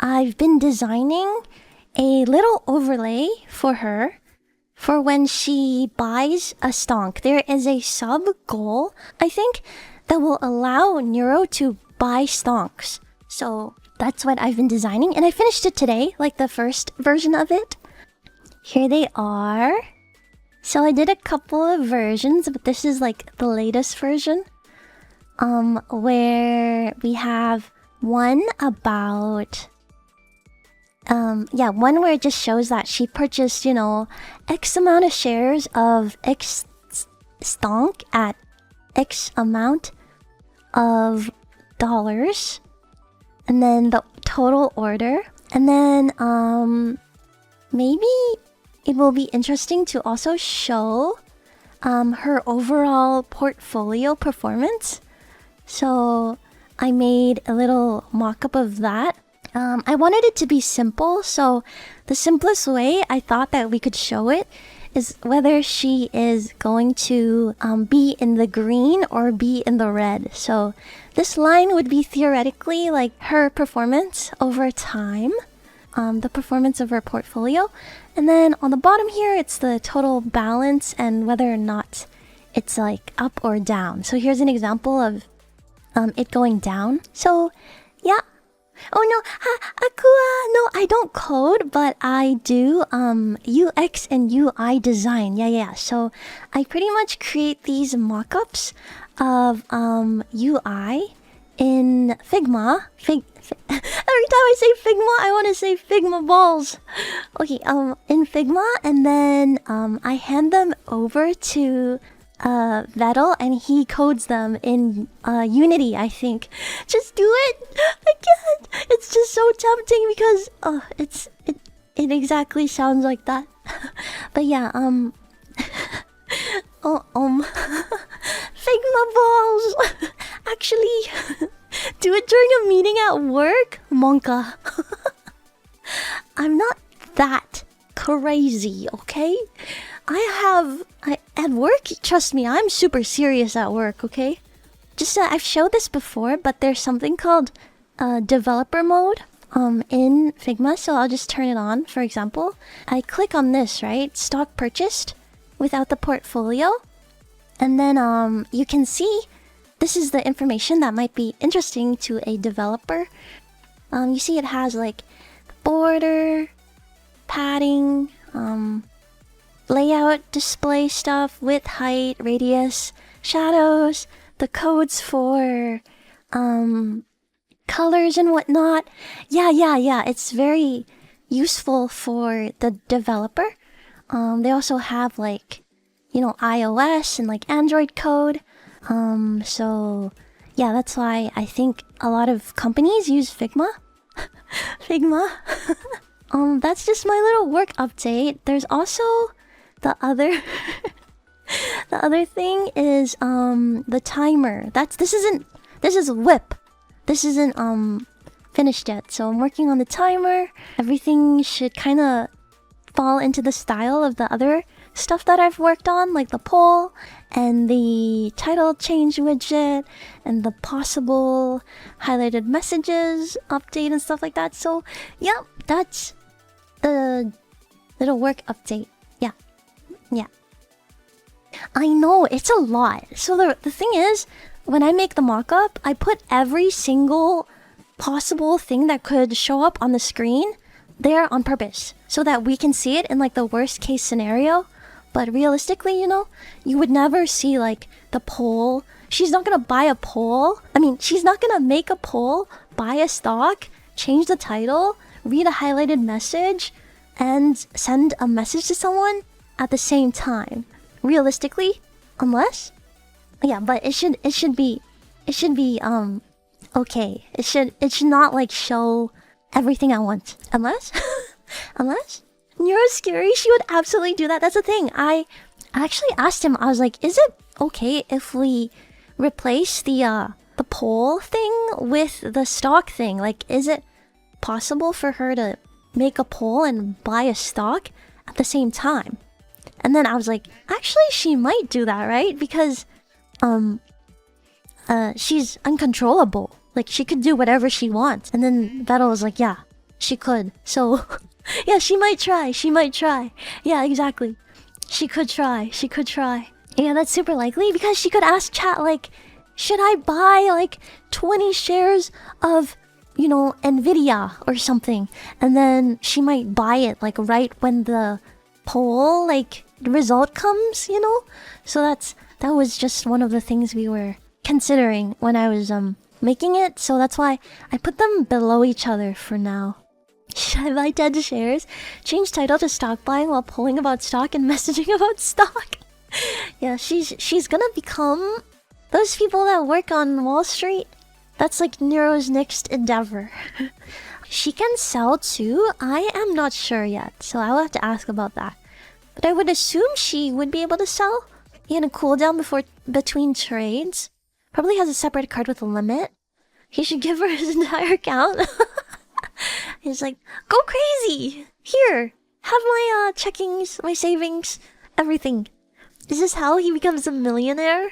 I've been designing a little overlay for her for when she buys a stonk. There is a sub goal, I think, that will allow Neuro to buy stonks. So that's what I've been designing, and I finished it today, like the first version of it. Here they are. So I did a couple of versions, but this is like the latest version. Where we have one about... one where it just shows that she purchased, you know, X amount of shares of X stonk at X amount of dollars. And then the total order. And then, maybe it will be interesting to also show her overall portfolio performance. So I made a little mock-up of that. I wanted it to be simple, so the simplest way I thought that we could show it is whether she is going to be in the green or be in the red. So this line would be theoretically like her performance over time, the performance of her portfolio. And then on the bottom here, it's the total balance and whether or not it's like up or down. So here's an example of it going down. So yeah. Oh no, Akua, no, I don't code, but I do UX and UI design. Yeah. So I pretty much create these mockups of UI in Figma. Every time I say Figma, I want to say Figma balls. Okay, in Figma, and then I hand them over to Vettel, and he codes them in Unity, I think. Just do it! I can't! It's just so tempting because it exactly sounds like that. But yeah, Figma balls! Actually, do it during a meeting at work? Monka. I'm not that crazy, okay? At work, trust me, I'm super serious at work, okay? Just, I've showed this before, but there's something called developer mode in Figma, so I'll just turn it on. For example, I click on this, right? Stock purchased without the portfolio. And then you can see this is the information that might be interesting to a developer. You see it has like border, padding, layout, display stuff, width, height, radius, shadows, the codes for colors and whatnot. Yeah. It's very useful for the developer. They also have like, you know, iOS and like Android code. So yeah, that's why I think a lot of companies use Figma. Figma. That's just my little work update. There's also the other the other thing is the timer. This is WIP. This isn't finished yet. So I'm working on the timer. Everything should kind of fall into the style of the other stuff that I've worked on, like the poll and the title change widget and the possible highlighted messages update and stuff like that. So yeah, that's the little work update. Yeah. I know, it's a lot. So the thing is, when I make the mockup, I put every single possible thing that could show up on the screen there on purpose, so that we can see it in like the worst case scenario. But realistically, you know, you would never see like the poll. She's not gonna buy a poll. I mean, she's not gonna make a poll, buy a stock, change the title, read a highlighted message, and send a message to someone at the same time. Realistically, unless, yeah, but it should be okay. It should not like show everything at once. Unless Neuro's scary, she would absolutely do that. That's the thing. I actually asked him, I was like, is it okay if we replace the poll thing with the stock thing? Like, is it possible for her to make a poll and buy a stock at the same time? And then I was like, actually, she might do that, right? Because, she's uncontrollable. Like, she could do whatever she wants. And then Vettel was like, yeah, she could. So, yeah, she might try. She might try. Yeah, exactly. She could try. She could try. Yeah, that's super likely because she could ask chat, like, should I buy like 20 shares of, you know, Nvidia or something? And then she might buy it like right when the poll, like, the result comes, you know? So that was just one of the things we were considering when I was making it. So that's why I put them below each other for now. Should I buy 10 shares? Change title to stock buying while polling about stock and messaging about stock. Yeah, she's gonna become those people that work on Wall Street. That's like Neuro's next endeavor. She can sell too? I am not sure yet, so I'll have to ask about that. But I would assume she would be able to sell in a cooldown between trades. Probably has a separate card with a limit. He should give her his entire account. He's like, go crazy! Here, have my checkings, my savings, everything. Is this how he becomes a millionaire?